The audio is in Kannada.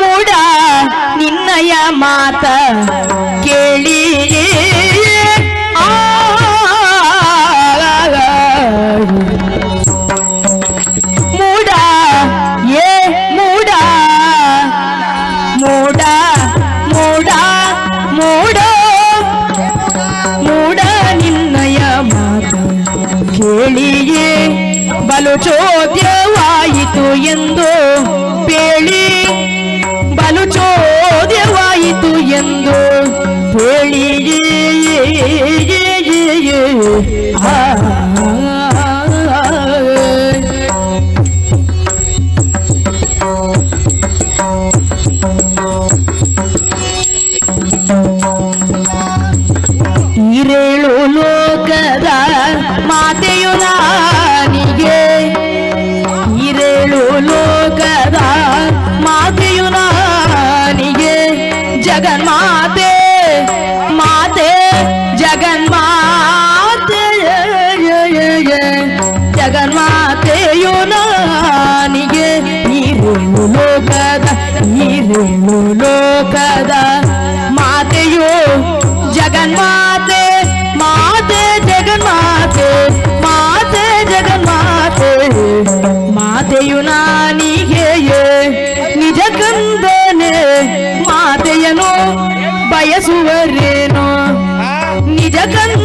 ಮೂಡ ನಿನ್ನಯ ಮಾತ ಕೇಳಿ ಮೂಡ ಏ ಮೂಡ ಮೂಡ ಮೂಡ ಮೂಡ ಮೂಡ ನಿನ್ನಯ ಮಾತ ಕೇಳಿಯೇ ಬಲು ಚೋದ್ಯವಾಯಿತು ಎಂದು ಬೇಳಿ ಬಲು ಚೋದ್ಯವಾಯಿತು ಎಂದು ಬೇಳಿಯೇ ಈರೇಳು ಲೋಕದ ಮಾತೆಯು ನಾನಿಗೆ ಈರೇಳು ಲೋಕದ ಮಾತೆಯು ನಾನಿಗೆ ಜಗನ್ಮಾತೆ ಮಾತೆ ಜಗನ್ಮಾತೆ ಜಗನ್ಮಾತೆಯು ನಾನಿಗೆ ಈರೇಳು ಲೋಕದ ಮಾತೆಯು ಜಗನ್ಮಾತೆ ಮಾತೆ ಜಗನ್ಮಾತೆ ಮಾತೆ ಜಗನ್ಮಾತೆ ಮಾತೆಯು ನಾನಿಗೆಯೇ ನಿಜ ಕಂದನೆ ಮಾತೆಯನು ಬಯಸುವರೇನೋ ನಿಜ ಕಂದ